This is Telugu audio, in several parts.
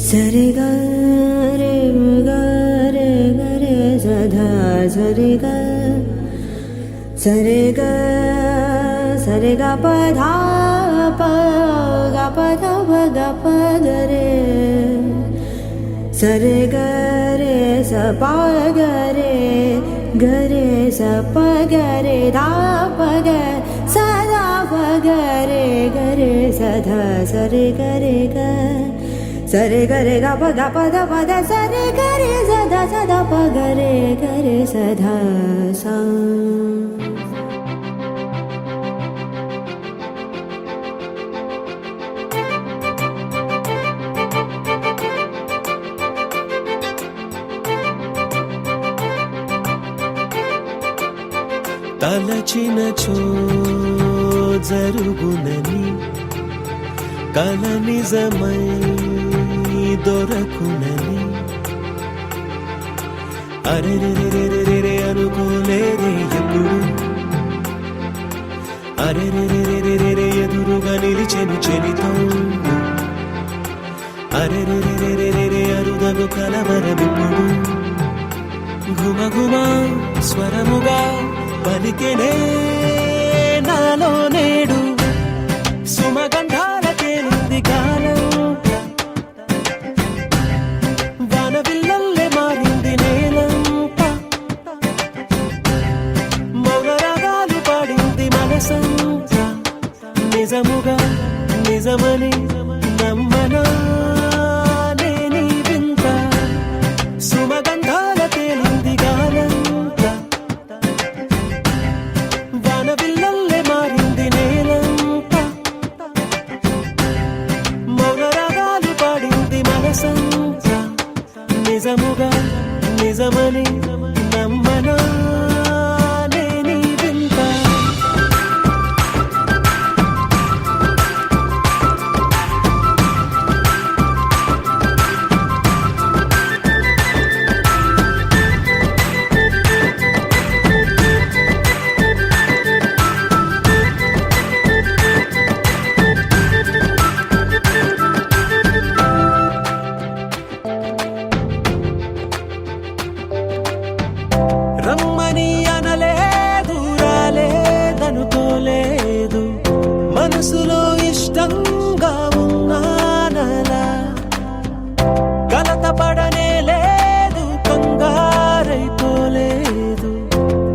సరి గ రే గ రే గ రే సధా సరి గ సరి గ సరి గ ప ధా ప గ ప ధ ప గ ప గ రే సరి గ రే స ప గ రే స ప గ రే ధా ప గ సదా ప గ రే సధా సరి గ రే గ సరే గరే గ ప ద ప ద ప ద సరే గరే సదా సదా ప గరే గరే సదా సా తలచినచో జరుగునని కల నిజమై దొరకునని అరెరెరెరెరెరె అనుకోలేదే ఎప్పుడు అరెరెరెరెరెరె ఎదురుగా నిలిచెను చెలితో అరెరెరెరెరెరె అరుదను కలవరమిప్పుడు ఘుమఘుమ స్వరముగా పలికెనే నాలో నేడు సుమగంధాల తేలింది కాలం వానవిల్లల్లే మారింది నేలంత మౌన రాగాలు పాడింది మనసంతా నిజముగా నిజమని నమ్మనా నేనీ వింత సుమగంధాల తేలింది గాలంత వానవిల్లల్లే మారింది నేలంత మౌన రాగాలు పాడింది మనసంతా నిజముగా నిజమని నమ్మనా నేనీ వింత రమ్మని అనలేదు రాలేదనుకోలేదు మనసులో ఇష్టంగా ఉన్నానలా కలత పడనే లేదు కంగారైపోలేదు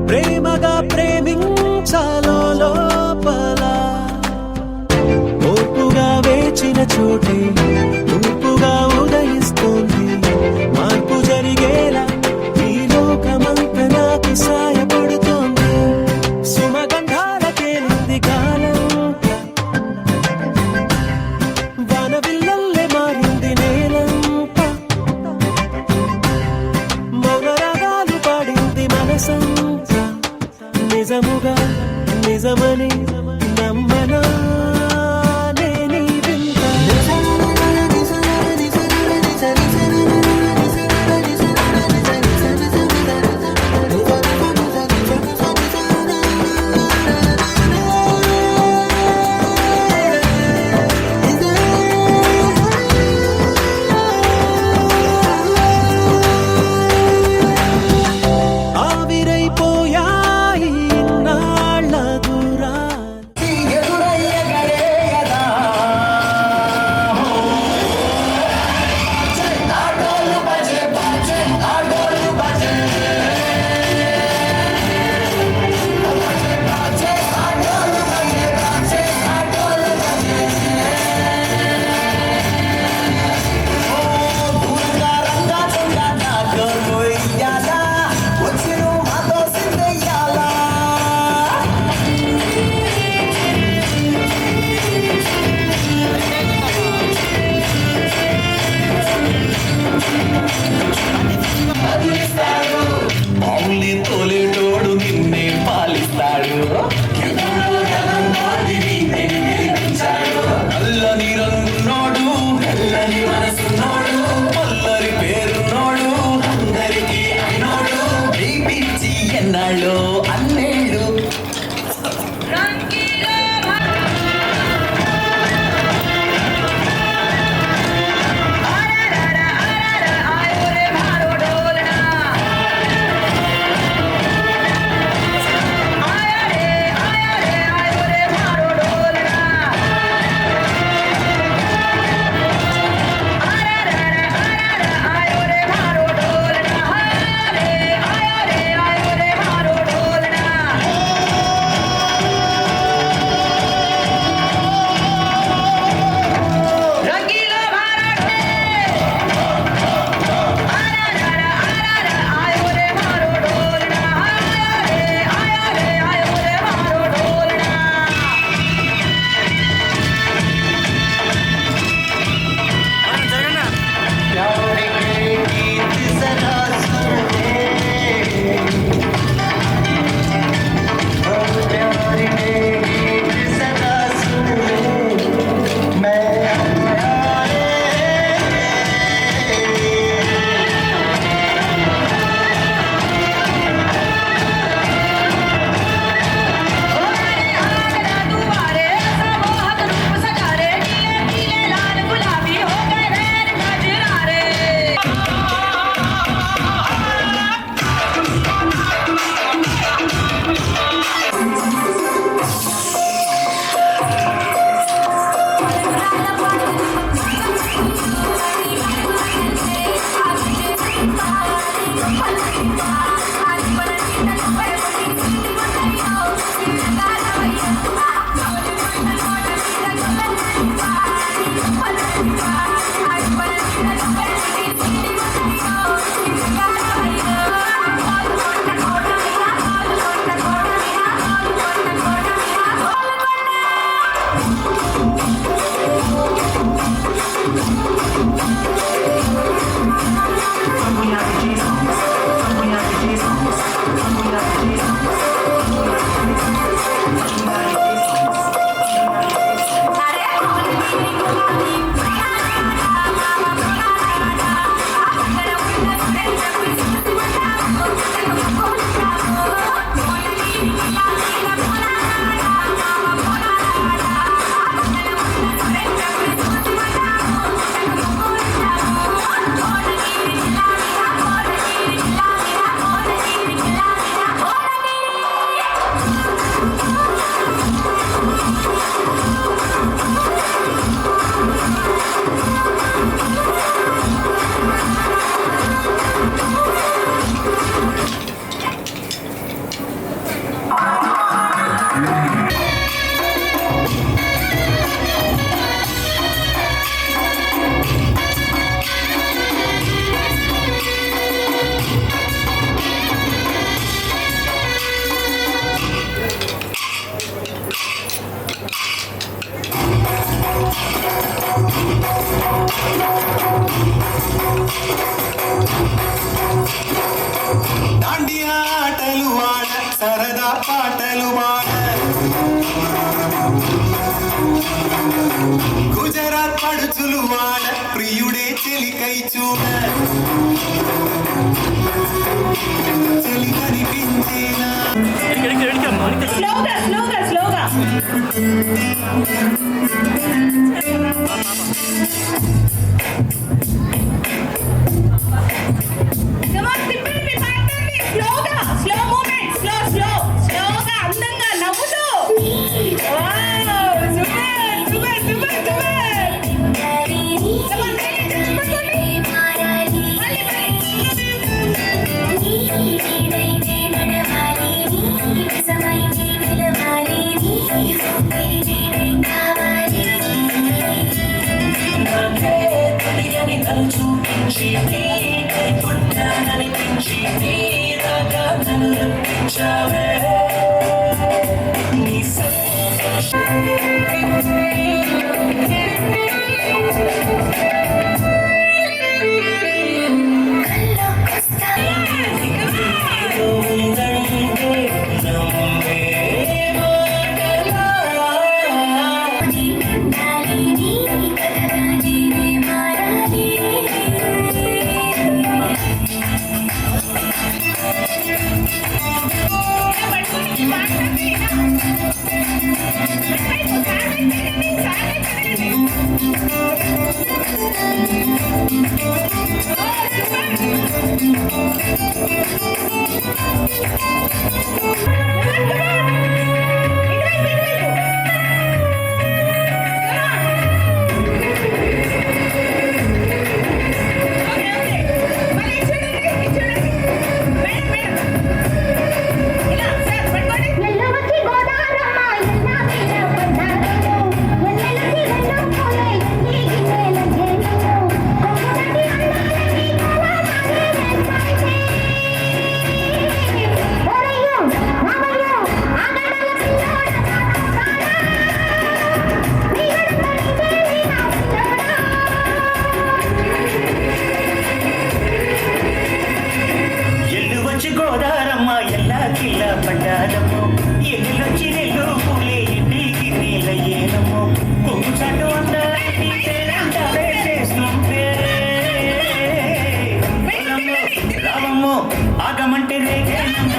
ప్రేమగా ప్రేమించాలో లోపల ఓర్పుగా వేచిన చోటే తూర్పుగా ఉదయిస్తోంది మార్పు జరిగేలా సాయపడుతోంది సుమగంధాల తేలింది కాలం వానవిల్లల్లే మారింది నేలంత మౌన రాగాలు పాడింది మనసంతా నిజముగా నిజమని నమ్మనా నేనీ వింత దాండియా ఆటలు ఆడ సరదా పాటలు వాడ గుజరాత్ పడుచులు వాడ ప్రియుడే చెలికై చూడ చెలి కనిపించేనా స్లోగా స్లోగా స్లోగా తిప్పండి పట్టండి స్లోగా స్లో మూమెంట్ స్లో స్లో స్లోగా అందంగా నవ్వుతూ సూపర్ సూపర్ సూపర్ చూపించి పుట్టాననిపించి నీరాగా నన్ను రప్పించావే నీ గోదారమ్మ ఎల్లా కిల్ల పడ్డాదమ్మో ఎల్లులొచ్చి నెల్లు పూలే ఇంటికి నీలయ్యేనమ్మో కొమ్ము చాటు రావమ్మో ఆగమంటే రేగేనమ్మ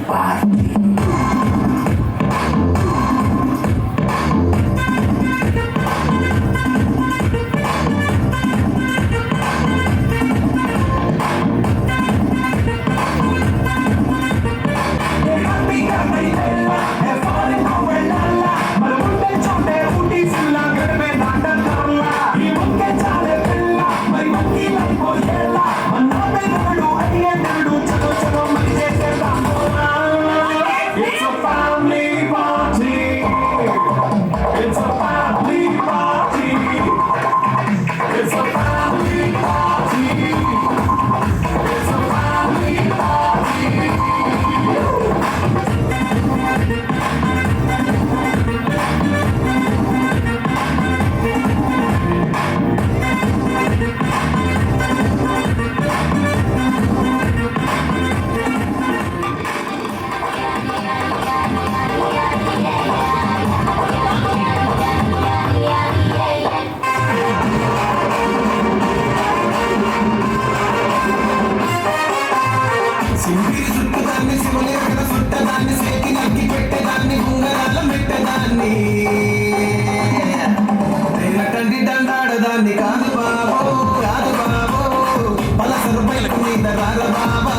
పార్టీ దండాడదాన్ని కాదు బాబో పలసరు బైక్ మీద రార బాబా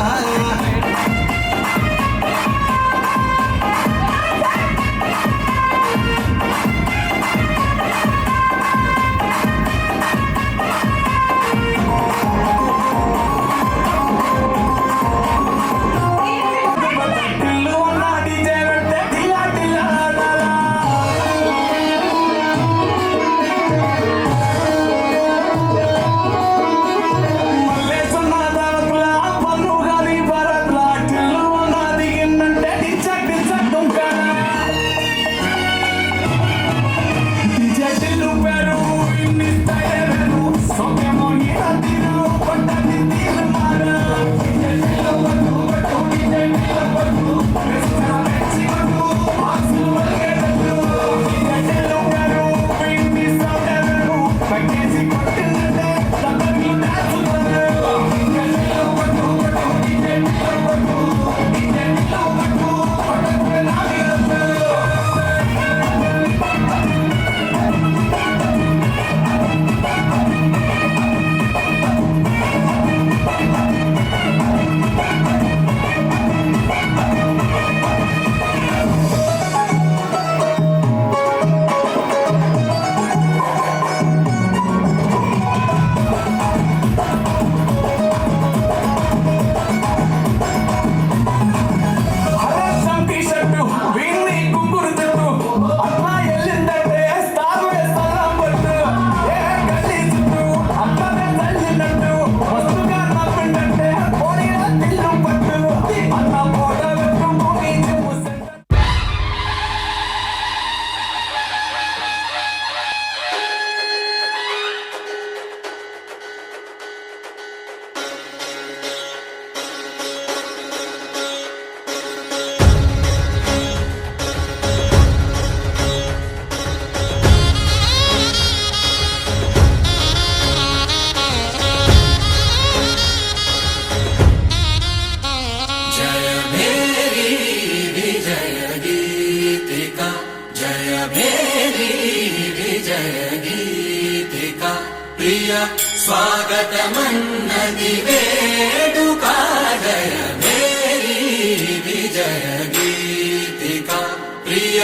स्वागतमन्नदि वेडुका जय मेरी विजय गीतिका प्रिय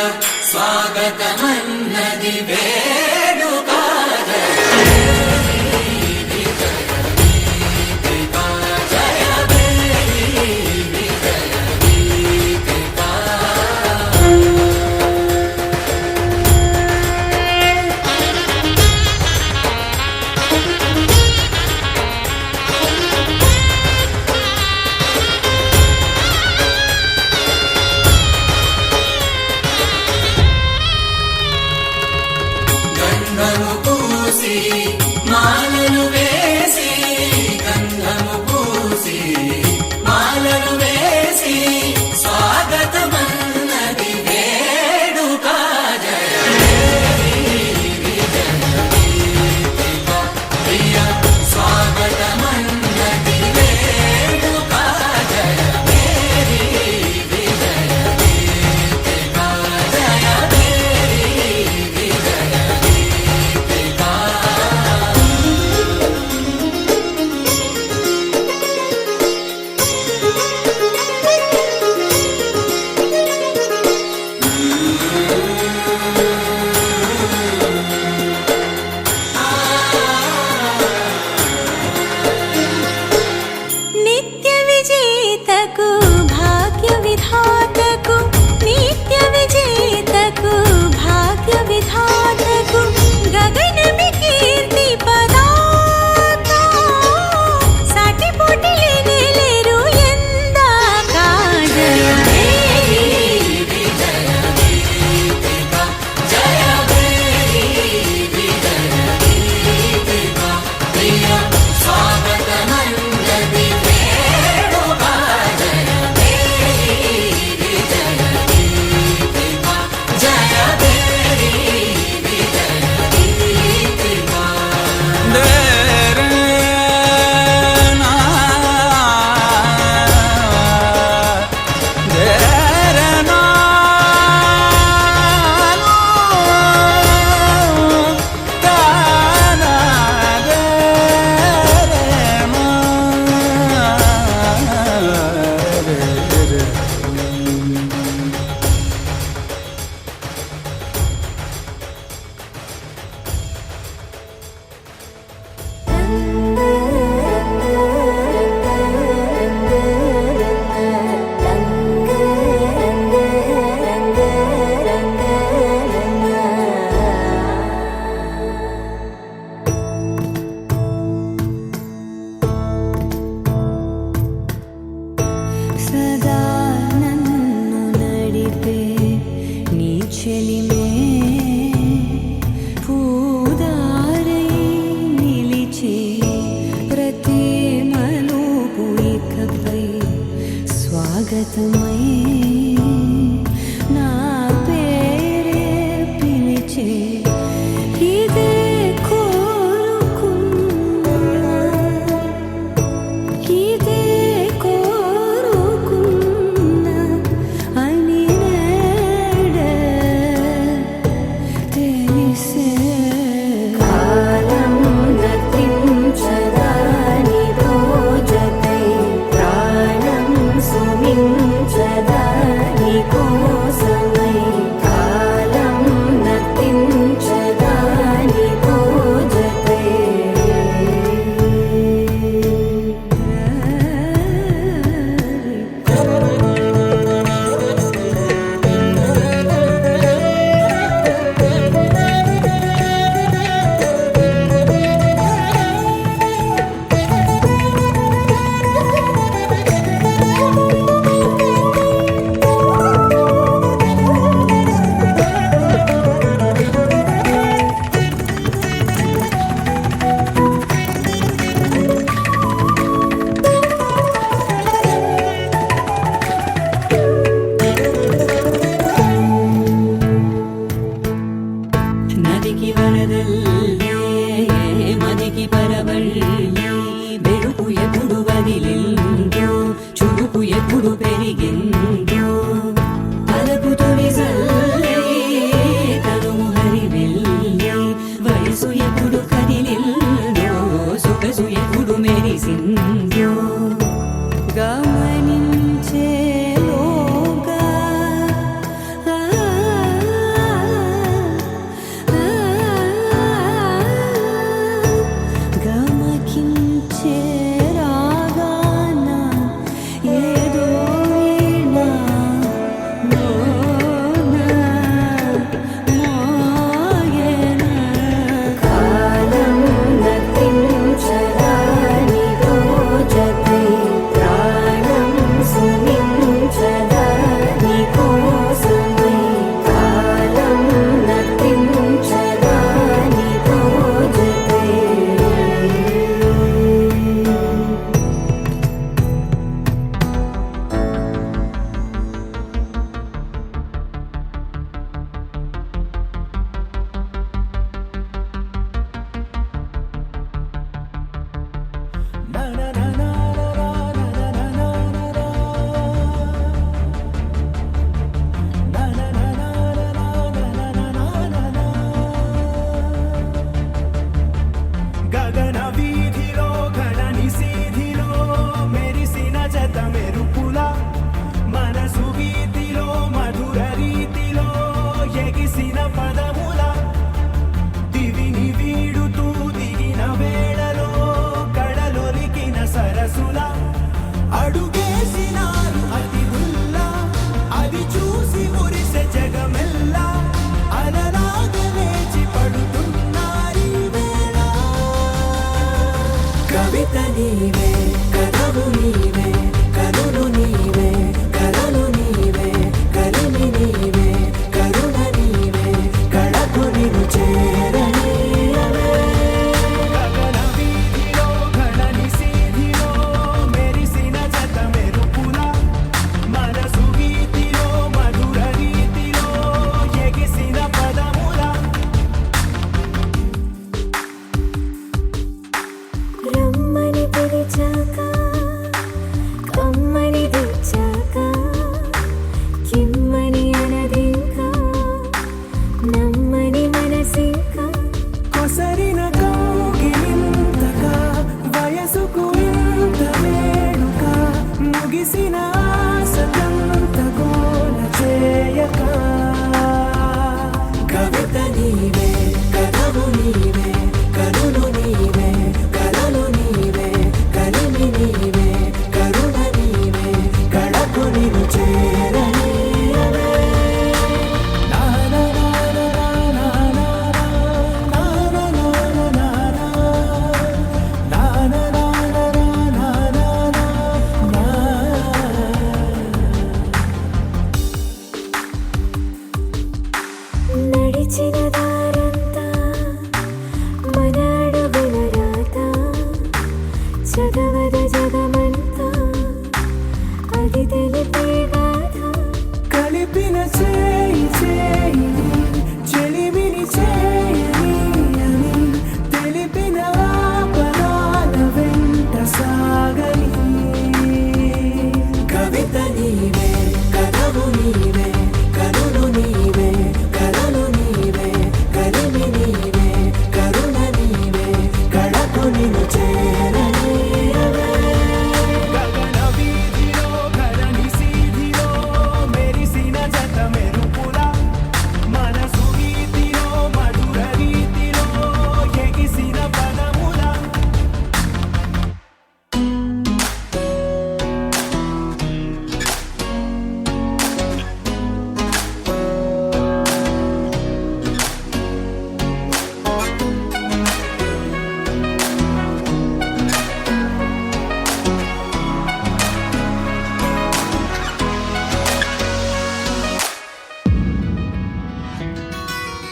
स्वागतमन्नदि वेडुका जय నడిచిన దారంతా మన అడుగుల రాత చదవద జగమంతా అది తెలిపే గాథ కలిపిన చేయి చేయి చెలిమిని చేయని అని తెలిపిన పదాల వెంట సాగని కవిత నీవే కథవు నీవే కరుణు నీవే కలలు నీవే కలిమి నీవే కరుణ నీవే కడకు నిన్ను చేరనీయవే గగన వీధిలో ధరణి సీధిలో మెరిసిన జత మెరుపులా మనసు గీతిలో మధుర రీతిలో ఎగిసిన పదములా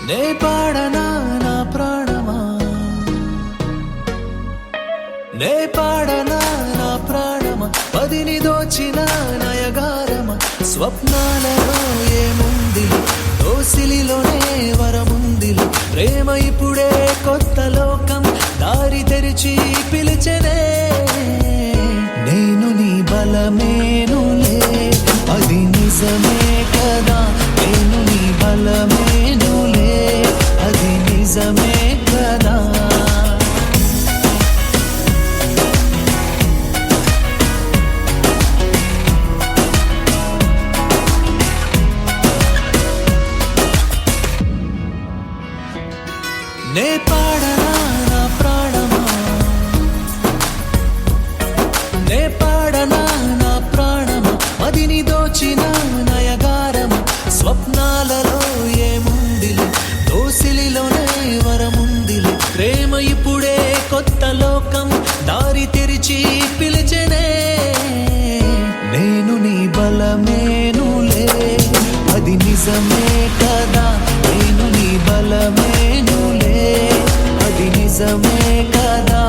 నే పాడనా నా ప్రాణమా నే పాడనా నా ప్రాణమా పదిని దోచిన నయగారమా స్వప్నాలలో ఏముంది దోసిలిలోనే వరముందిలు ప్రేమ ఇప్పుడే కొత్త లోకం దారి తెరిచి పిలిచెనే నేను నీ బలమేనులే అది నిజమే కదా నేను నీ బలమేనులే అది నిజమే కదా నే పాడనా నా ప్రాణమా నే పాడనా నా ప్రాణమా మదిని దోచిన నయగారమా స్వప్నాలలో ఏముందిలే దోసిలిలోనే వరముందిలే ప్రేమ ఇప్పుడే కొత్త లోకం దారి తెరిచి పిలిచెనే నేను నీ బలమేనులే అది నిజమే కదా నేను నీ బలమేనులే అది నిజమే కదా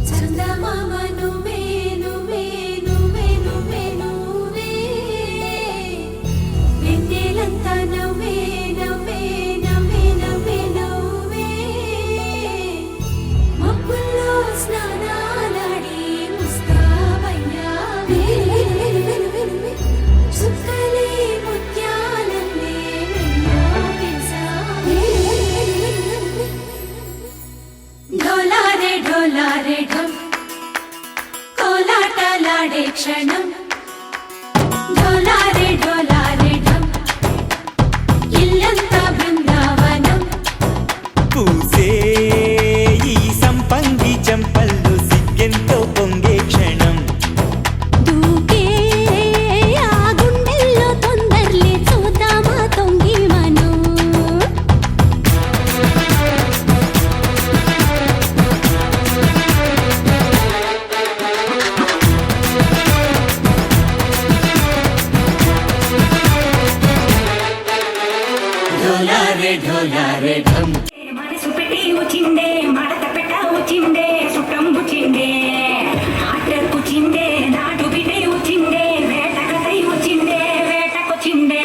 చందమామ నువ్వే నువ్వే నువ్వే నువ్వే నువ్వే వెన్నెలంతా నవ్వే నవ్వే నవ్వే నవ్వే నవ్వే మబ్బుల్లో స్నానాలాడి ముస్తాబయ్యావే చుక్కలే ముత్యాలల్లే వెన్నో వేసావే ఢోలారే ఢోలారే ఢం కోలాటలాడే క్షణం ఢోలారే ఢోలారే ఢం ఇల్లంతా బృందావనం పూసే ఈ సంపంగి చెంపల్లో సిగ్గెంతో పొంగే క్షణం దూకే ఆ గుండెల్లో తొందర్లే చూద్దామా తొంగి మనం ఢోలారే ఢోలారే ఢం మనసు పెట్టి వచ్చిందే మడత పెట్ట వచ్చిందే సుట్టం వచ్చిందే ఆటర్ వచ్చిందే నాటు బిడ్డ వచ్చిందే వేటకై వచ్చిందే వేటకొచ్చిందే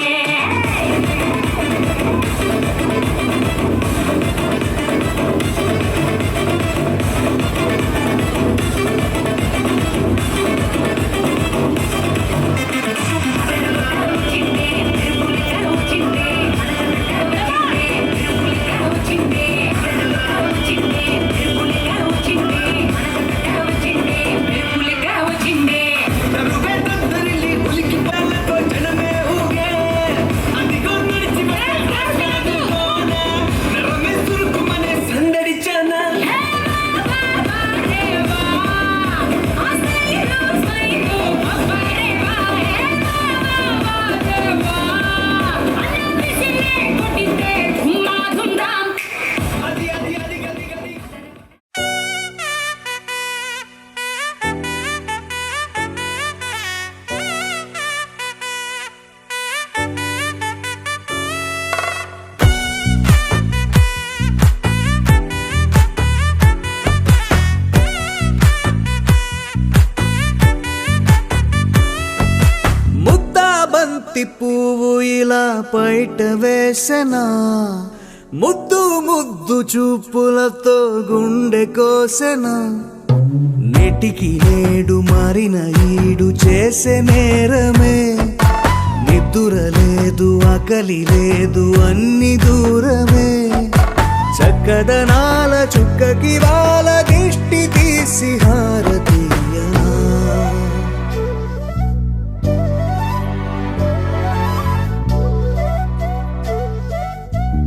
బంతి పువ్వు ఇలా బయట వేసెనా ముద్దు ముద్దు చూపులతో గుండె కోసెనా నెటికి నేడు మారిన ఈడు చేసే నేరమే నిద్ర లేదు ఆకలి లేదు అన్ని దూరమే చక్కదనాల చుక్కకి వాళ్ళ దిష్టి తీసి హారతీయనా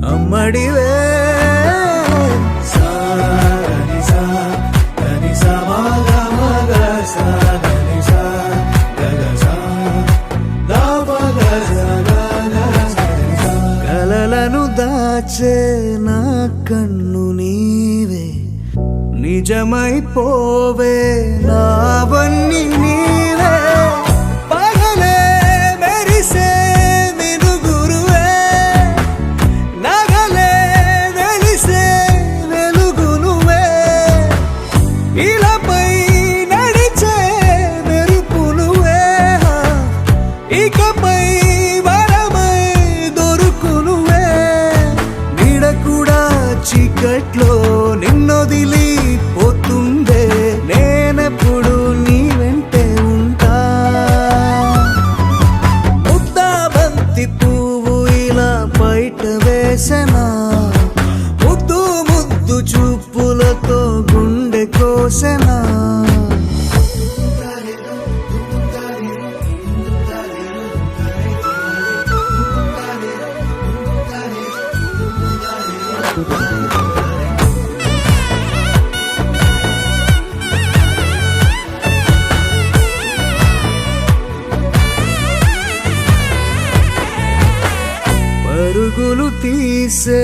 అమ్మడివే కలలను దాచే నా కన్ను నీవే నిజమైపోవే నావన్నీ నీవే పగలే మెరిసే మినుగురువే నగలే వెలిసే వెలుగు నువ్వే ఇలాపై నడిచే మెరుపు నువ్వే ఇకపై వరమై దొరుకు నువ్వే నీడ కూడా చీకట్లో నిన్నొదిలి పోతుందే నేనెప్పుడు నీ వెంటే ఉంటా ముద్దా బంతి పువ్వు ఇలా బయట వేసెనా ముద్దు ముద్దు చూపులతో గుండె కోసెనా పరుగులు తీసే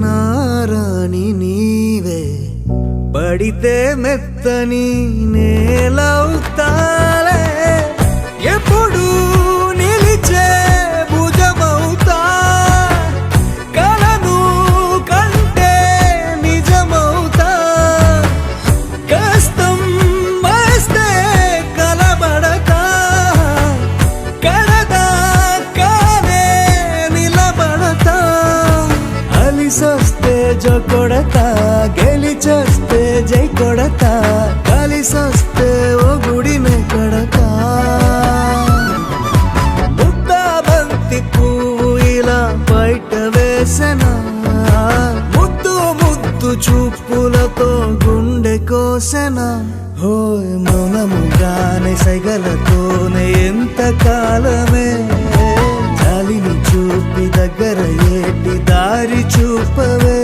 నారాణి నీవే పడితే మెత్తని నేలవుతాలే ఎప్పుడు నిలిచే భుజమవుతా కలను కంటే నిజమవుతా కష్టం వస్తే కలబడతా కడదాకానే నిలబడతా అలిసొస్తే జో కొడతా గెలిచొస్తే జై కొడతా కలిసొస్తే ఓ గుడినే కడతా ముద్దా బంతి పువ్వు ఇలా బయట వేసెనా ముద్దు ముద్దు చూపులతో గుండె కోసెనా హోయ్ మౌనముగానే సైగలతోనే ఎంత కాలమే జాలిని చూపి దగ్గర ఏటి దారి చూపవే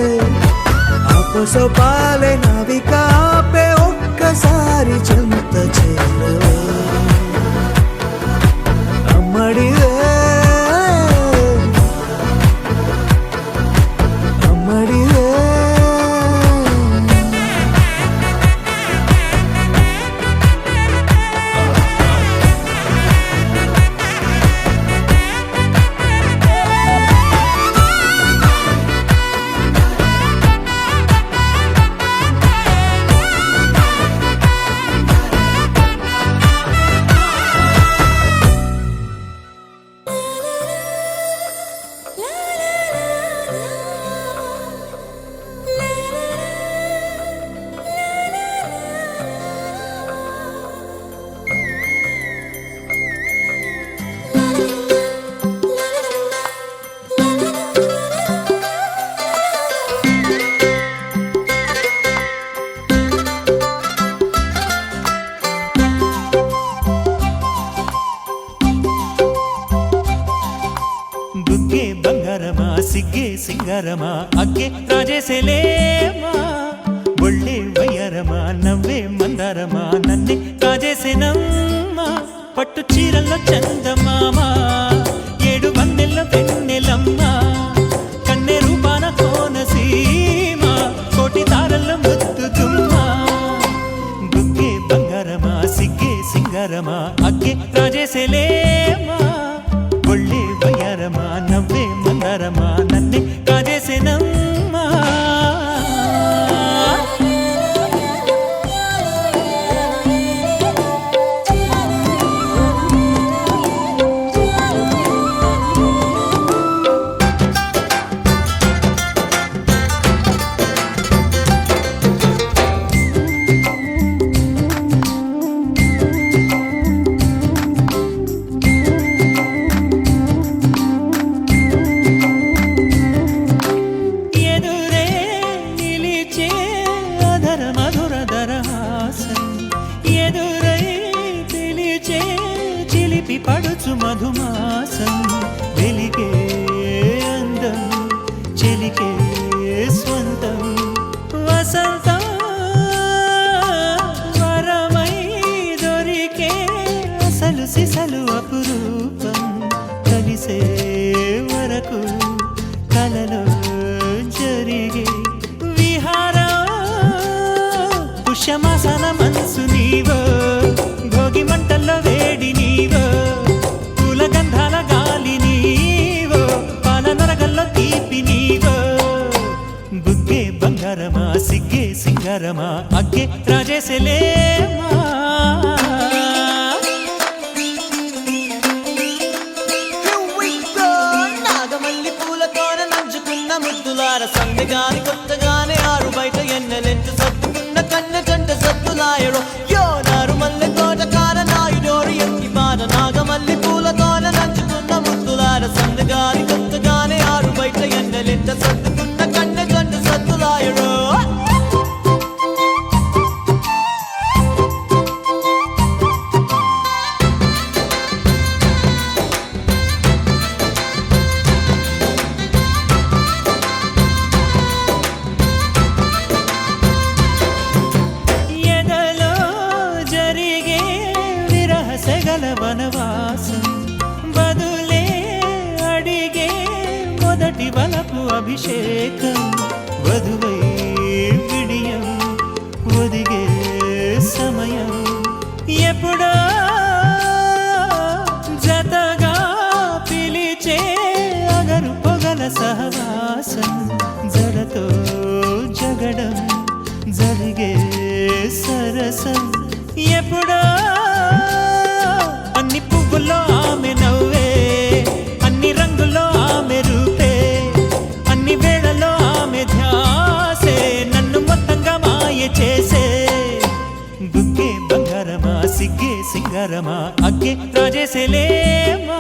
ఆపసోపాలే నావిక ఆపే ఒక్కసారి చెంత చేరవే అమ్మడివే అమ్మడివే బుగ్గే బంగారమా సిగ్గే సింగారమా అగ్గే రాజేసేలేమా ఒళ్ళే వయ్యారమా నవ్వే మందారమా నన్నే కాజేసేనమ్మా పట్టు చీరల్లో చందమామా ఏడు వన్నెల్ల వెన్నెలమ్మా కన్నె రూపాన కోనసీమ కోటి తారల్ల ముద్దుతుమ్మా బుగ్గే బంగారమా సిగ్గే సింగారమా అగ్గే రాజేసేలేమా ఒళ్ళే వయ్యారమా నవ్వే మందారమా నన్నే కాజేసేనమ్మా మాసం వెలిగే అందం చెలికే స్వంతం వసంతం వరమై దొరికే అసలు సిసలు అపురూపం కలిసే వరకు కలలో జరిగే విహారం పుష్యమాసన మనసు నీవో భోగి మంటల్లో వేడి నీవో పూల గంధాల గాలి నీవో పాల నరగల్లో తీపి నీవో బుగ్గే బంగారమా సిగ్గే సింగారమా అగ్గే రాజేసలేమా నాగమల్లి పూలతోన నంచుకున్న ముద్దులార సందగాని కొత్తగానే ఆరు బయట ఎన్నెలెంటు సత్తుకున్న కన్న జంట సత్తులాయడో యో నారు మల్లె తోట కార నాయుడోరు ఎక్కి బాధ నాగమల్లి పూలతోన నంచుకున్న ముద్దులార సందగాని కొత్తగానే ఆరు బయట ఎన్నెలెంట సత్తుకున్న కన్న జంట సత్తులాయడో ఎదలో జరిగే విరహసగల వనవాసం బదులే అడిగే మొదటి వలపు అభిషేకం వధువై విడియం ఒదిగే సమయం ఎప్పుడో జతగా పిలిచే అగరు పొగల సహవాసం జడతో జగడం జరిగే సరసం ఎప్పుడో అన్ని పువ్వుల్లో ఆమె నవ్వే అన్ని రంగుల్లో ఆమె రూపే అన్ని వేళల్లో ఆమె ధ్యాసే నన్ను మొత్తంగా మాయ చేసే బుగ్గే బంగారమా సిగ్గే సింగారమా అగ్గే రాజేసేలేమా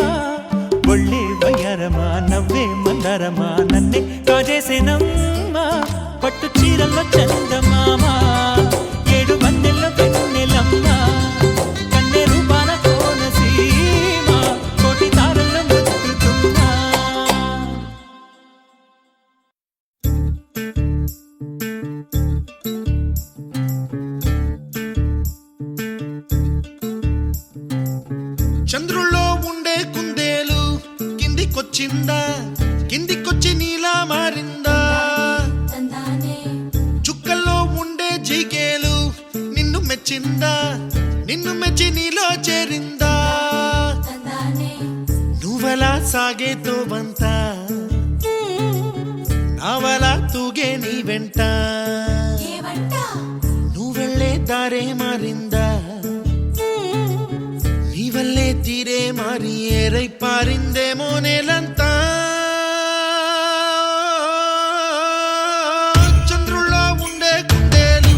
ఒళ్ళే వయ్యారమా నవ్వే మందారమా నన్నే రాజేసేనమ్మా పట్టు చీరల్లో చందమామా ఏడు మన్నెల్లో కన్నెలమ్మ కన్నె రూపాన కోనసీమ కోటి తారల్లో ముద్దుతుమ్మా చంద్రుల్లో ఉండే కుందేలు కిందికొచ్చిందా కిందికొచ్చి నీలా మారిందా చుక్కల్లో ఉండే జీకేలు నిన్ను మెచ్చిందా నిన్ను మెచ్చి నీలో చేరిందా నువ్వలా సాగేతో బంత నావలా తూగే నీ వెంట నువ్వెళ్ళే దారే మారిందా నీవల్లే తీరే మారి ఏరై పారిందేమో నేలంతా చంద్రుల్లో ఉండే కుందేలు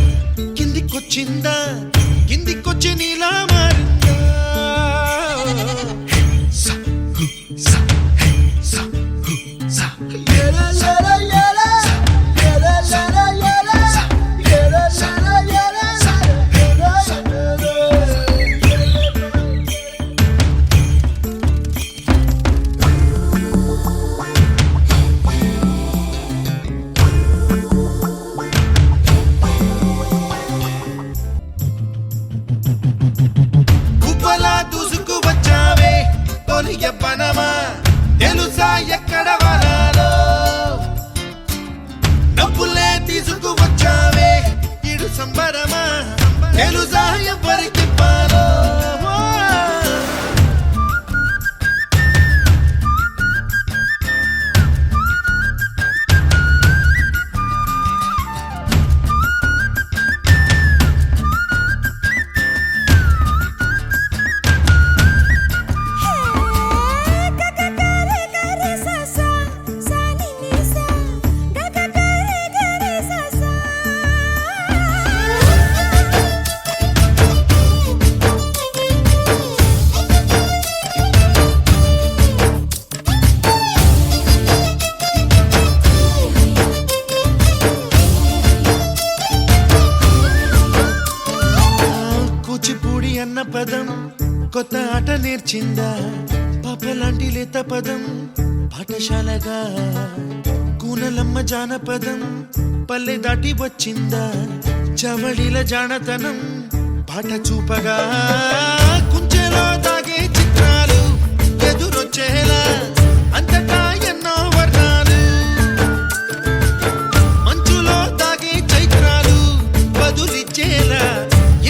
కిందికొచ్చిందా కిందికొచ్చి నీలా మారిందా సా, హు, సా, హే, సా, హు, సా. ఎల, ఎల, ఎల. ఎల, ఎల, ఎల. ఎల, ఎల, ఎల. ఎల, ఉప్పలా దూసుకు వచ్చావే తొలి ఎవ్వనమా తెలుసా ఎక్కడ వనాలో డబ్బులే తీసుకు వచ్చావే ఇడు సంబరమా తెలుసా ఎవరికి పాలో పదం కొత్త ఆట నేర్చిందా పాపలాంటి లేత పదం పాఠశాలగా కూనలమ్మ జానపదం పల్లె దాటి వచ్చిందా చవడిల జానతనం పాట చూపగా కుంచెలో దాగే చిత్రాలు ఎదురొచ్చేలా అంతటా ఎన్నో వర్ణాలు మంచులో దాగే చైత్రాలు బదులిచ్చేలా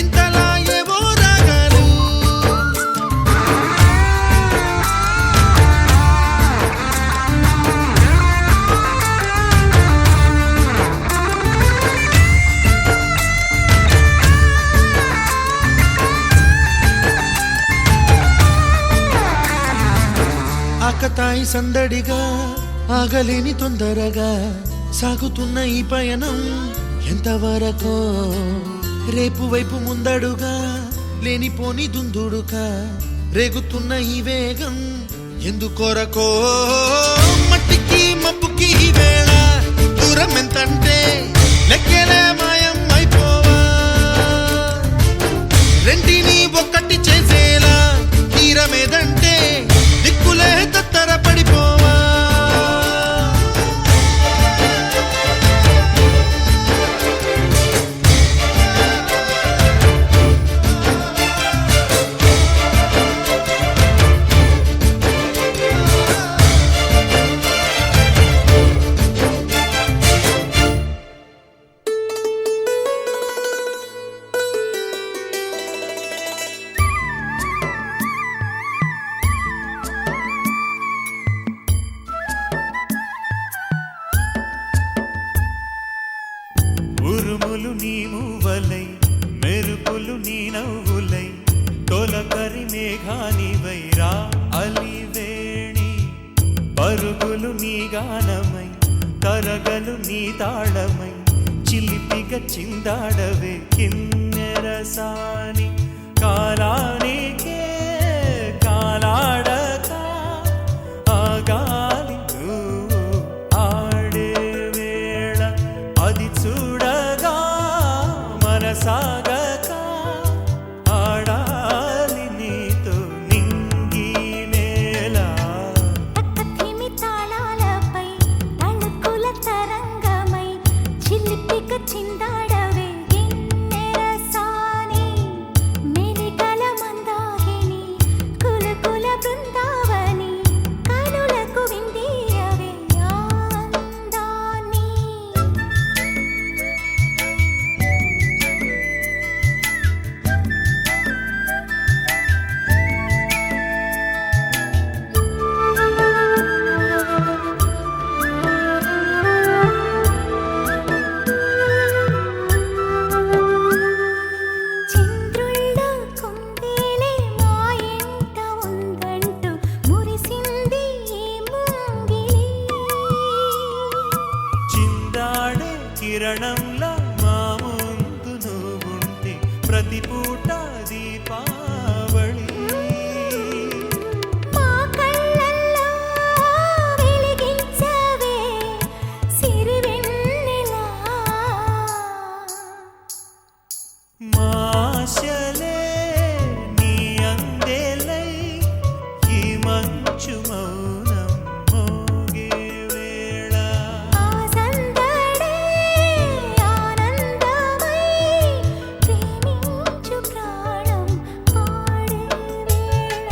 ఇంతలా ఏవో రాగాలు ఆకతాయి సందడిగా ఆగలేని తొందరగా సాగుతున్న ఈ పయనం ఎంతవరకో రేపు వైపు ముందడుగా లేనిపోని దుందుడుగా రేగుతున్న ఈ వేగం ఎందుకొరకో మట్టికి మబ్బుకి ఈ వేళ దూరం ఎంతంటే లెక్కలే మాయం అయిపోవా రెంటిని ఒక్కటి చేసేలా తీరమేదంటే దిక్కులే తత్తర పడిపోవా ఉరుములు నీ మూవలై మెరుపులు నీ నవ్వులై తొలకరి మేఘానివై రా అలివేణి పరుగులు నీ గానమై కరగలు నీ తాళమై చిలిపిగా చిందాడవే కిన్నెరసాని కాలానికే కాలాడక ఆగాలి ఆడే వేళ అది చూడగా మనసాగక ఆడాలి నీతో నింగి నేల తక్కతిమి తాళాలపై తళుకుల తరంగమై చిలిపిక చిందాడవే గిన్నెరసాని మెలికల మందాకిని కులకుల బృందావని కనులకు విందీయవే ఆనందాన్ని చంద్రుళ్ళ కుందేలే మా ఎంట ఉందంటూ మురిసింది ఈ ముంగిలి చిందాడే కిరణంలా మా ముందు నువ్వుంటే ప్రతి పూట దీపావళి మా కళ్ళల్లో వెలిగించవే సిరివెన్నెలా మాశలే నీ అందేలై ఈ మంచు మౌనం మోగే వేళ ఆ సందడే ఆనందమై ప్రేమించు ప్రాణం పాడే వేళ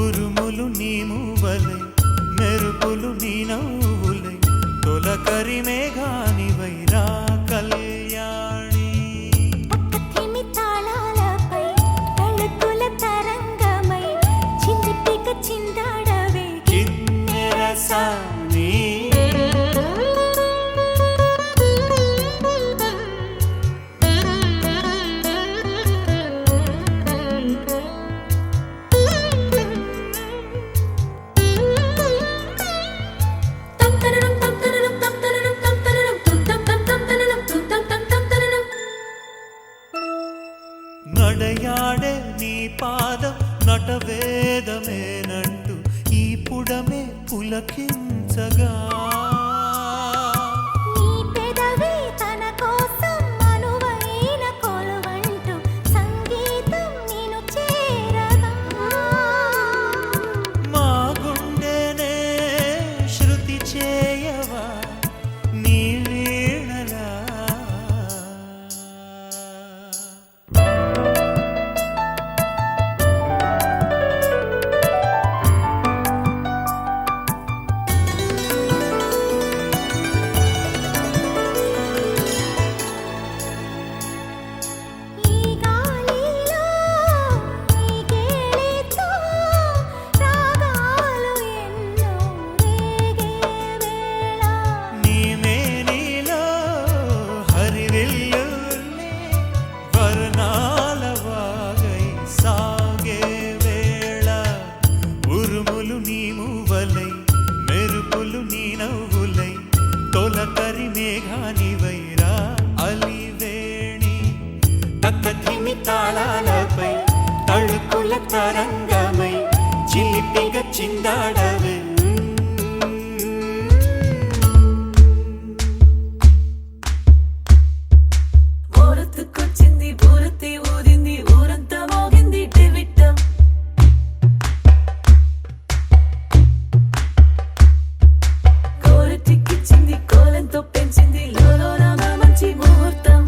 ఉరుములు నీ మూవలై మెరుపులు నీ నవ్వులై తొలకరి మేఘానివై రా కళ్యాణి తక్కతిమి తాళాలపై తళుకుల తరంగమై చిలిపిక చిందాడవే కిన్నెరసాని నడయాడే నీ పాదం నటవేదమేనంటూ ఈ పుడమే పులకించగా నీ పెదవి తన కోసం అనువైన కొలువంటూ సంగీతం నిన్ను చేరగా నీ మువ్వలై మెరుపులు నీ నవ్వులై తొలకరి మేఘానివైరా అలివేణి తక్కధిమి తాళాలపై తళుకుల తరంగమై చిలిపిగా చిందాడవే ఊరొత్తుకొచ్చింది ఊరొత్తి ఊరింది ఊరంతా మోగింది డెవిట్టం కోరటిక్కిచ్చింది కోలంతో పెంచింది లోలోన మంచి ముహూర్తం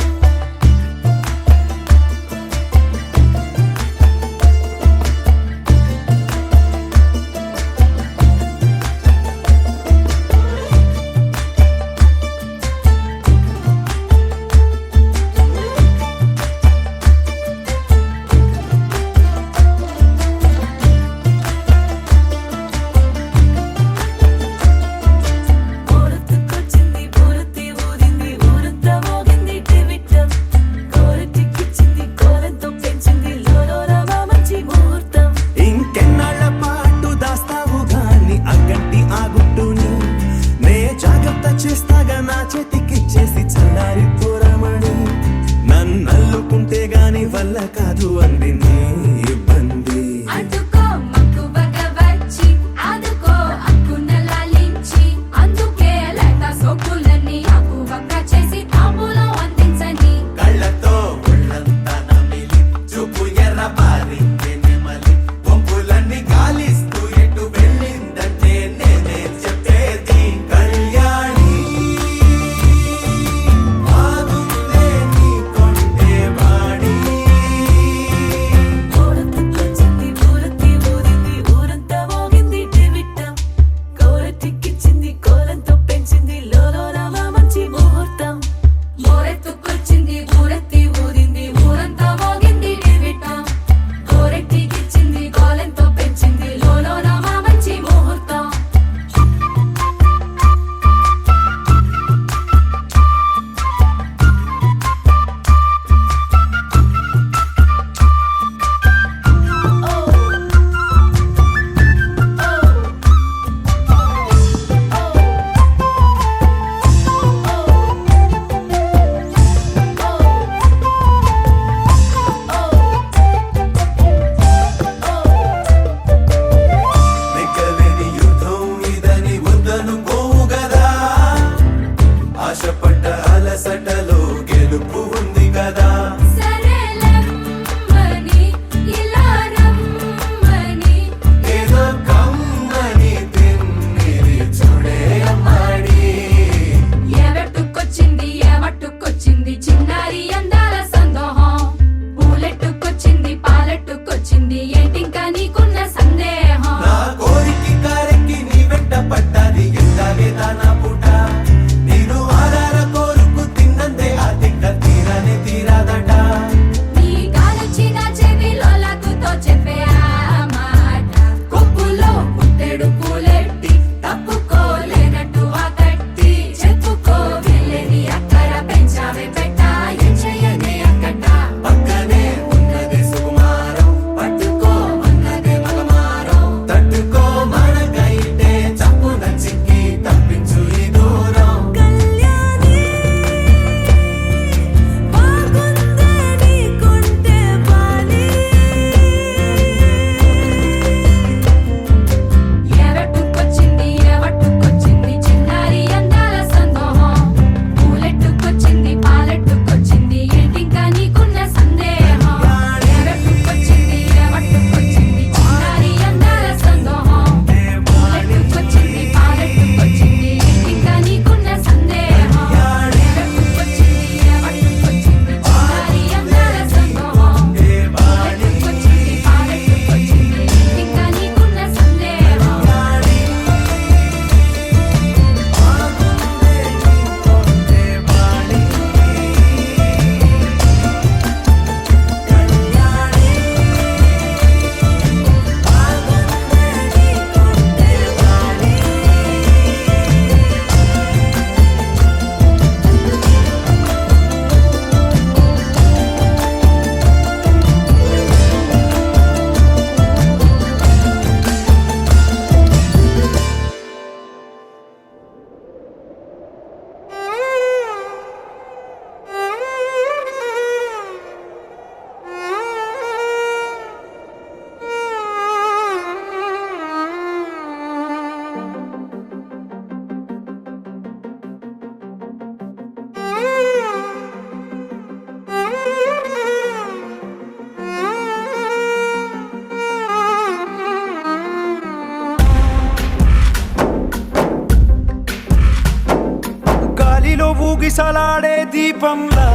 ఊగిసలాడే దీపంలా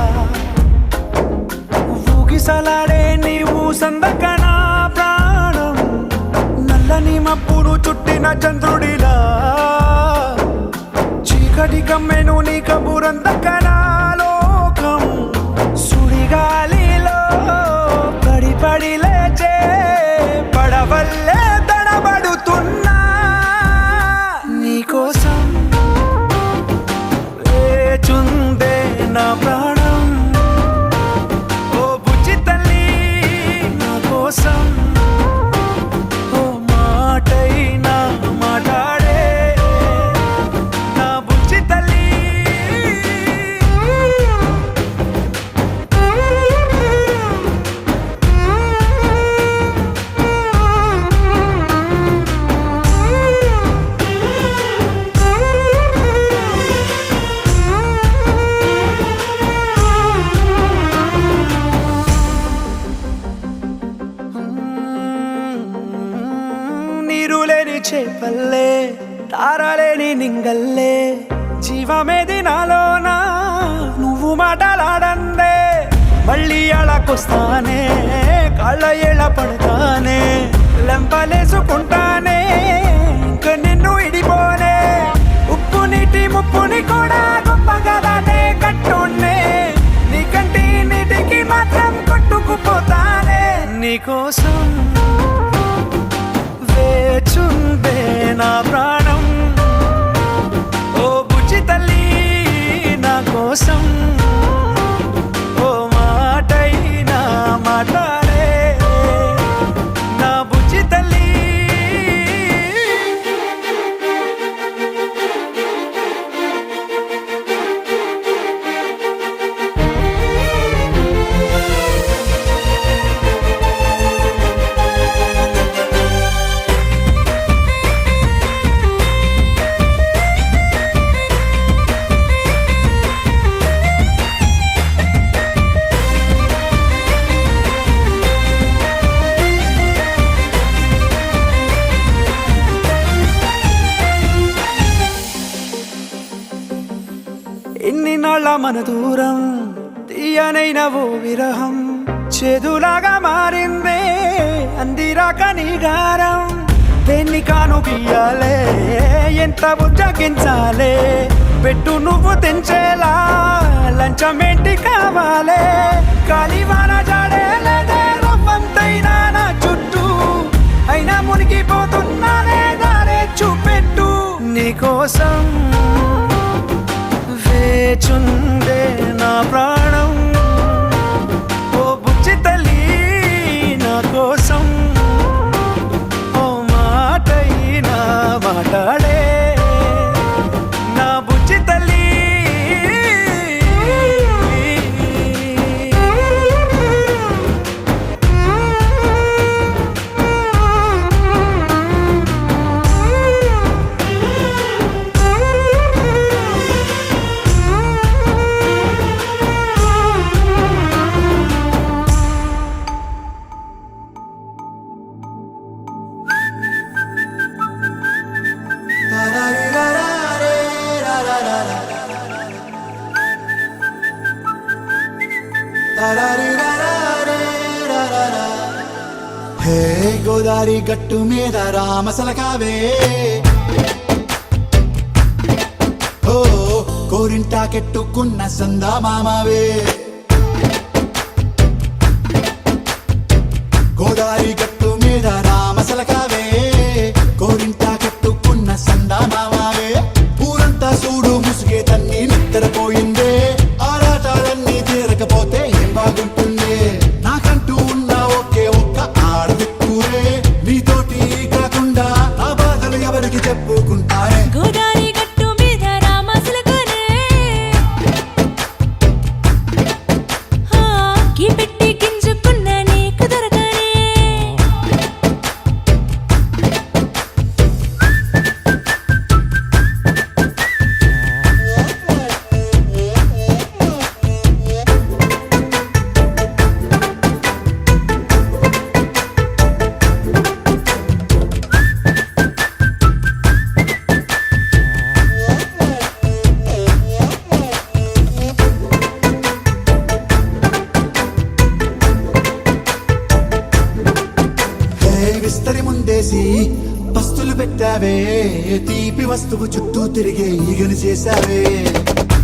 ఊగిసలాడే నీవు సందకనా ప్రాణం నల్లని మప్పును చుట్టిన చంద్రుడిలా చీకటి కమ్మెను నీ కబురందకనా లోకం సుడిగాలిలో పడి పడి లేచే పడవల్లే తడబడుతున్నా నీకోసం వేచుందే నా ప్రాణం ఓ బుజ్జి తల్లి నా కోసం ఓ మాటైనా మాట్లాడే నా బుజ్జి తల్లి నీరు లేని చేపల్లే తారలేని నింగల్లే జీవమేది నాలోనా నువ్వు మాటలాడందే మళ్ళీ అళకొస్తానే కాళ్ళ ఏళ్ళ పడతానే లెంపలేసుకుంటానే ఇంక నిన్ను ఇడిపోనే ఉప్పు నీటి ముప్పుని కూడా గొప్పగా దాటే కట్టున్నే నీ కంటి నీటికి మాత్రం కొట్టుకుపోతానే నీకోసం వేచుందే నా ప్రాణం ఓ బుజ్జి తల్లి నా కోసం ఓ మాటైనా మాట్లాడే నా బుజ్జి తల్లి ఎన్ని నాళ్ళ మన దూరం తీయనైన ఓ విరహం చేదులాగా మారిందే అందిరాక నీ గారం దేన్ని కాను బియ్యాలే ఎంత బుజ్జగించాలే పెట్టు నువ్వు తెంచేలా లంచమేంటి కావాలే కాలివాన జాడేలేదే రవ్వంతైనా నా చుట్టూ అయినా మునిగిపోతున్నానే దారే చూపెట్టు నీకోసం వేచుందే నా ప్రాణం ఓ బుజ్జి తల్లి నా కోసం ఓ మాటైనా మాట్లాడే నా బుజ్జి తల్లి హే గోదారి గట్టు మీద రామసలకావే ఓ కోరింటాకెట్టుకున్న సందా మామావే గోదారి గట్టు మీద రామసలకావే కోరింటాకెట్టుకున్న సందా మామావే ఊరంతా చూడు ముసుగే తన్ని నిద్రపోయిందే ఆరాటాలన్నీ తీరకపోతే ఏం బాగుంటుందే నాకంటూ ఉన్న ఒకే ఒక్క ఆడదిక్కురే నీతోటి కాకుండా ఆ బాధలు ఎవరికి చెప్పుకుంటారే గోదారి గట్టు మీద రామసులకనే కి పెట్టి గింజుకున్న నీకు దొరకనే చుట్టావే తీపి వస్తువు చుట్టూ తిరిగే ఈగని చేశావే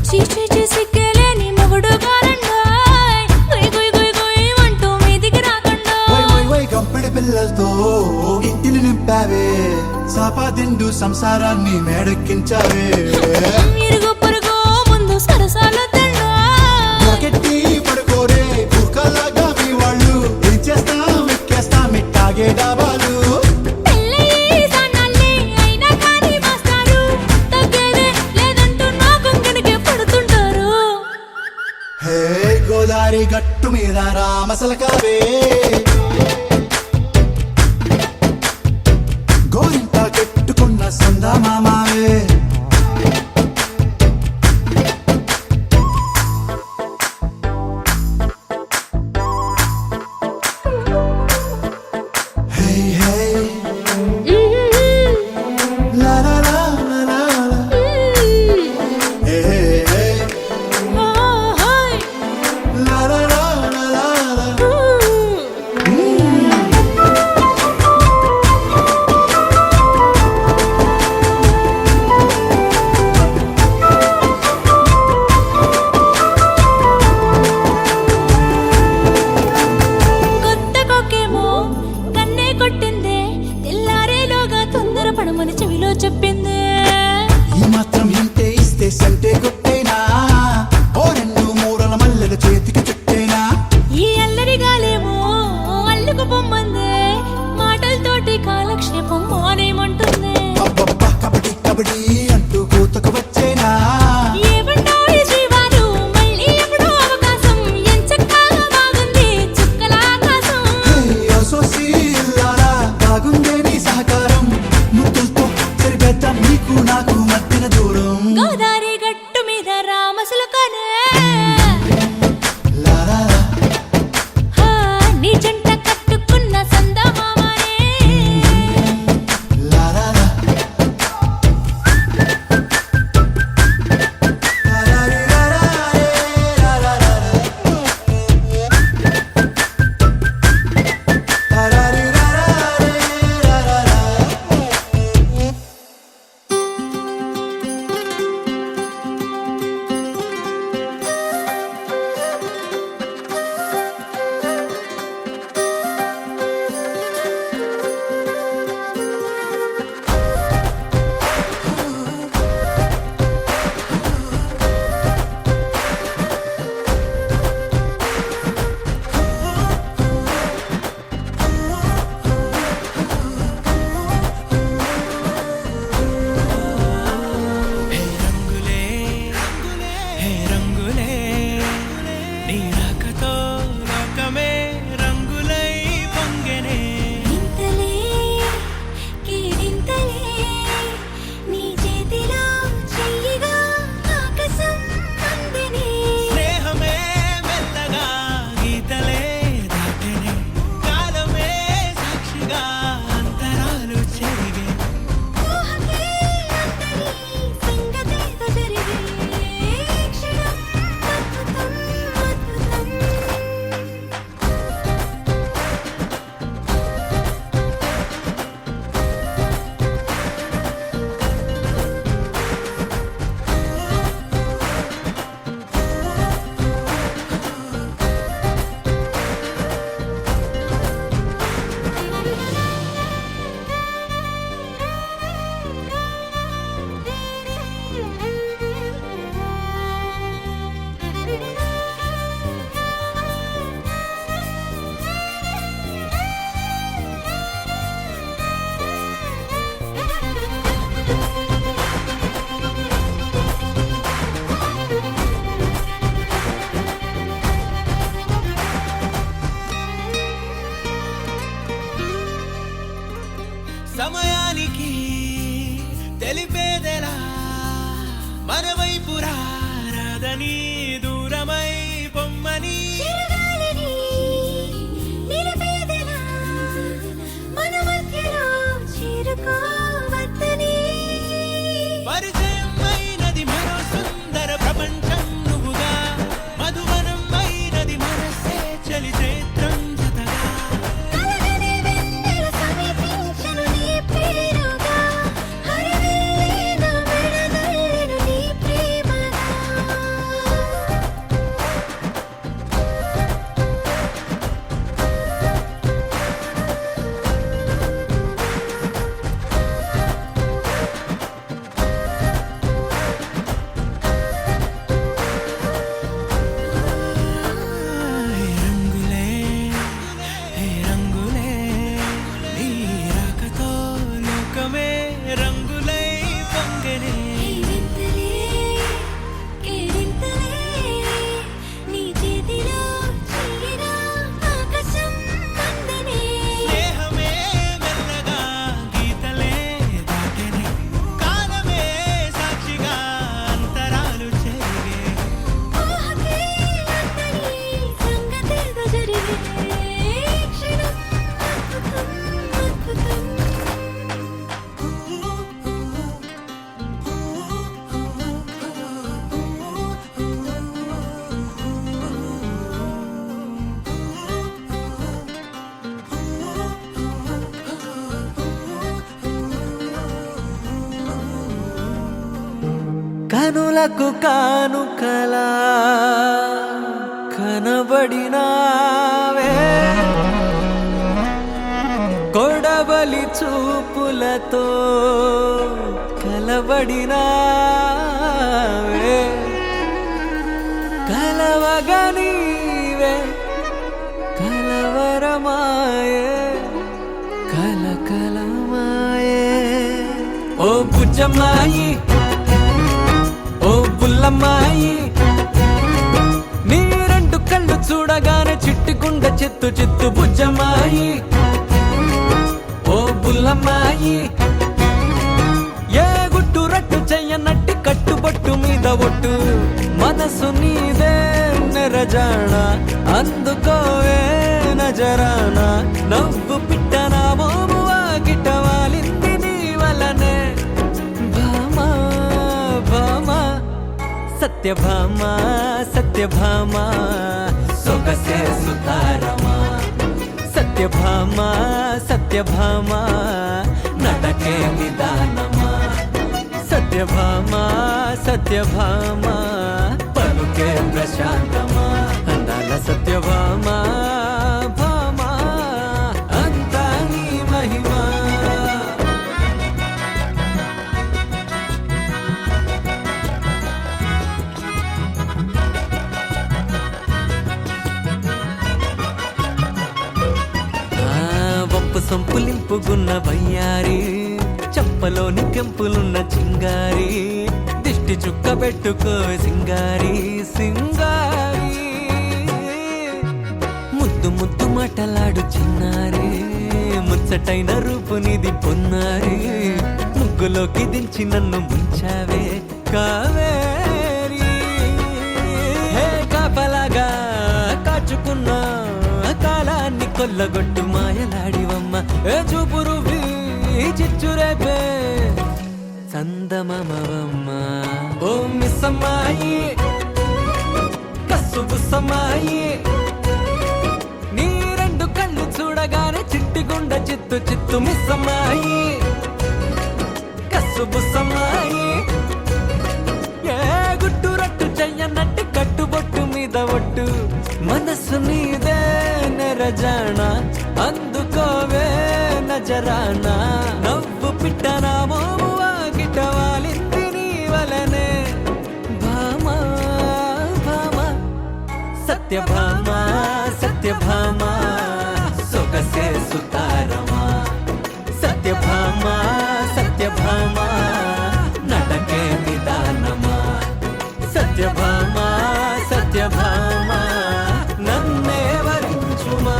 చీచి సిగ్గలేని మొగుడు గారండోయ్ గుయ్ గుయ్ గుయ్ గుయ్ అంటూ మీదికి రాకండో వై వై వై గంపెడి పిల్లలతో ఇంటిని నింపావే సాపాదిండు సంసారాన్ని మేడెక్కించావే ఇరుగు పొరుగు ముందు సరసాలొద్దండో రాకెట్టి పడుకోరే కుక్కలాగా మీ వాళ్ళు ఏం చేస్తాం ఎక్కేస్తాం మిట్టాగే డాబాలు పెళ్ళయి సన్నాళ్ళే అయినా కానీ మాస్టారు తగ్గేదే లేదంటూ నా కొంగనికే పడుతుంటారు హే గోదారి గట్టు మీద రామసలకావే గోరింట కెట్టుకున్న సందా మామావే హే హే లా లా లా లా లా లా. హే హే హే ఓహోయ్ లా లా లా లా లా లా. కొత్త కొక్కేమో కన్నే కొట్టిందే తెల్లారేలోగా తొందర పడమని చెవిలో చెప్పిందే ఈ మాత్రం హింటే ఇస్తే సంటే కొట్టేనా ఓ రెండు మూరల మల్లెల చేతికి చుట్టేనా ఈ అల్లరి గాలేమో అల్లుకు పొమ్మందే మాటలతోటి కాలక్షేపం మానేమంటుంది అబ్బబ్బా కబడ్డీ కబడ్డీ అంటూ కూతకు వచ్చేనా ఏమంటావు శ్రీవారు మళ్ళీ ఎప్పుడో అవకాశం ఎంచక్కా బాగుంది చుక్కల ఆకాశం హే సోసి ఇల్లారా బాగుందే నీ సహకారం ముద్దులతో సరిపెద్దాం నీకు నాకు మధ్యన దూరం గోదారి గట్టు మీద రామసులకనే లా లా లా. హా, నీ జంట కట్టుకున్న సందమామనే లా లా లా. లారారి లారారే, లారారా. లారారి లారారే, లారారా. హే రంగులే నీ రాకతో లోకమే రంగులై పొంగెనే ఇంతలే కీడింతలే నీ చేతిలో చెయ్యిగా ఆకాశం అందనే స్నేహమే మెల్లగా గీతలే దాటెనే కాలమే సాక్షిగా అంతరాలు చెరిగే ఊహకే అందరి సంగతేదో జరిగే క్షణం అద్భుతం అద్భుతం సమయానికి తెలిపేదెలా మన వైపు రాదని దూరమై పొమ్మని చిరగాలిని నిలిపేదెలా మన మధ్యలో చేరుకోవద్దని పరిచయం అయినది మరో సుందర ప్రపంచం నువ్వుగా మధువనం అయినది మనసే చలి చేత్రం జతగా కలగనే వెన్నెల సమీపించను నీ పేరుగా కనులకు కానుకలా కనబడినావే కొడబలి చూపులతో కలబడినావే కలవగనీవే కలవరమాయే కలకలమాయే ఓ బుజ్జమ్మాయి ఓ బుల్లమ్మాయి నీ రెండు కళ్ళు చూడగానే చిట్టుకుండ చిత్తు చిత్తు బుజ్జమ్మాయి ఓ బుల్లమ్మాయి ఏ గుట్టు రట్టు చెయ్యనట్టి కట్టుబొట్టు మీద ఒట్టు మనసు నీదే నెరజాణ అందుకోవే నజరాన నవ్వు పిట్టన మోము వాకిట వాలింది నీ వలనే భామా భామా సత్యభామా సత్యభామా సొగసే సుతారమా సత్యభామా సత్యభామా నడకే నిదానమా సత్యభామా సత్యభామా పలుకే ప్రశాంతమా అందాల సత్యభామా భామా అంతా నీ మహిమా వంపు సొంపులింపుగున్న వయ్యారి చప్పలోని కెంపులున్న చింగారి దిష్టి చుక్క పెట్టుకో సింగారి సింగారి ముద్దు ముద్దు మాటలాడు చిన్నారి ముచ్చటైన రూపు నిది పొన్నారి ముగ్గులోకి దించి నన్ను ముంచావే కావేరి హే కాపలాగా కాచుకున్నా కాలాన్ని కొల్లగొట్టు మాయలాడివమ్మ ఏ చూపురు చిచ్చురేపే చందమమవమ్మ ఓ మిస్సమ్మాయి కస్సు బుస్సమ్మాయి నీ రెండు కళ్ళు చూడగానే చిట్టిగుండ చిత్తు చిత్తు మిస్సమ్మాయి కస్సు బుస్సమ్మాయి ఏ గుట్టు రట్టు చెయ్యనట్టు కట్టుబొట్టు మీద ఒట్టు మనసు నీదే నెరజాణ అందుకోవే నజరాన నవ్వు పిట్టన మోము వాకిట వాలింది నీ వలనే భామా భామా సత్యభామా సత్యభామా సొగసే సుతారమా సత్యభామా సత్యభామా నడకే నిదానమా సత్యభామా సత్యభామా నన్నే వరించుమా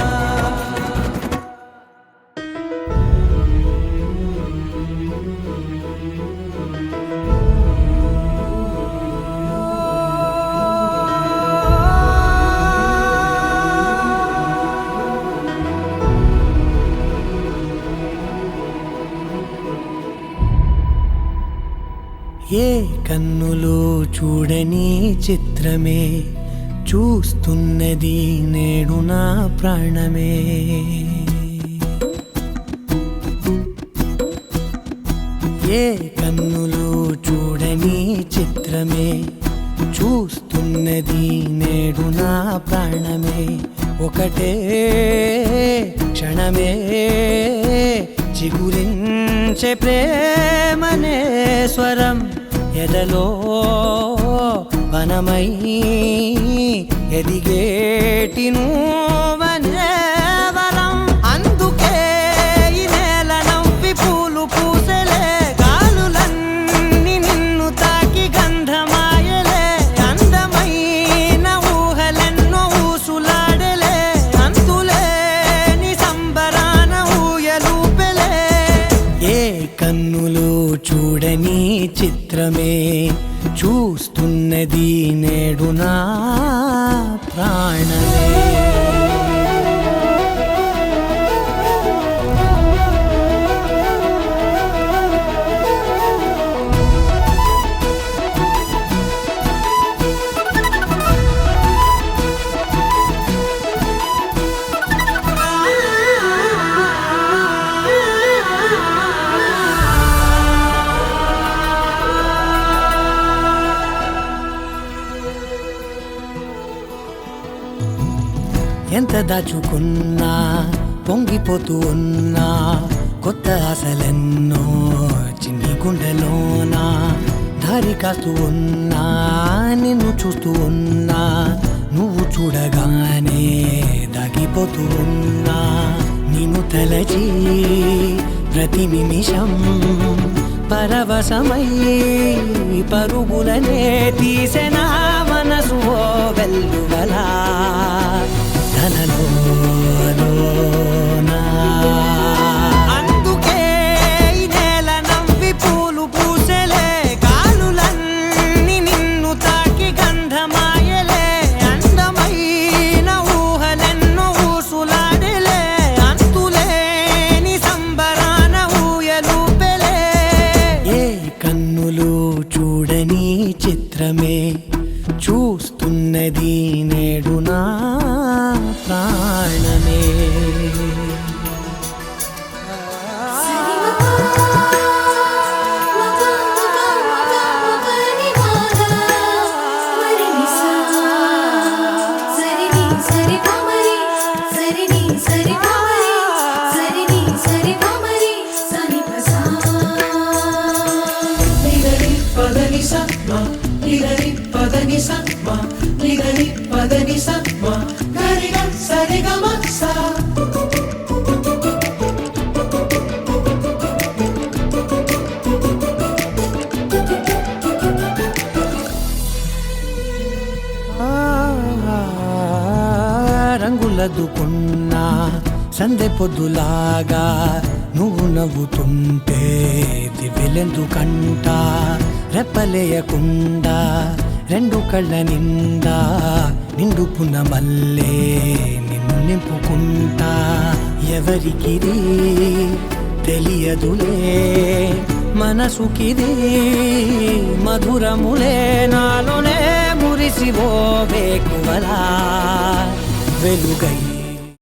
ఏ కన్నులో చూడని చిత్రమే చూస్తున్నది నేడు నా ప్రాణమే ఏ కన్నులో చూడని చిత్రమే చూస్తున్నది నేడు నా ప్రాణమే ఒకటే క్షణమే చిగురించే ప్రేమనే స్వరం ఎదలో వనమై ఎదిగేటి నువ్వనే వరం అందుకే ఈ నేల నవ్వి పూలు పూసలే గాలులన్నీ నిన్ను తాకి గంధమాయలే అందమైన ఊహలెన్నో ఊసులాడలే అంతులేని సంబరాన ఊయలూపెలే ఏ కన్నులో చూడని చిత్రమే చూస్తున్నది నేడు నా ప్రాణమే ఎంత దాచుకున్నా పొంగిపోతూ ఉన్నా కొత్త ఆశలెన్నో చిన్ని గుండెలోనా దారి కాస్తూ ఉన్నా నిన్ను చూస్తూ ఉన్నా నువ్వు చూడగానే దాగిపోతూ ఉన్నా నిన్ను తలచి ప్రతి నిమిషం పరవశమై పరుగులనే తీసెనా మనసు ఓ వెల్లువలా తనలోనా అందుకే ఈ నేల నవ్వి పూలు పూసెలే కాలులన్నీ నిన్ను తాకి గంధమాయలే అందమైన ఊహలెన్నో ఊసులాడలే అంతులేని సంబరాన ఊయలూపెలే ఏ కన్నులు చూడని చిత్రమే చూస్తున్నది నేడు నా ప్రాణమే రంగులదుకున్నా సందె పొద్దులాగా నువ్వు నవ్వుతుంటే దివ్యలెందుకంట రెప్పలేయకుండా రెండు కళ్ళ నిండా నిండుకున్న మల్లే నిన్ను నింపుకుంటా ఎవరికిది తెలియదులే మనసుకిది మధురములే నాలోనే మురిసివో వేకువలా వెలుగై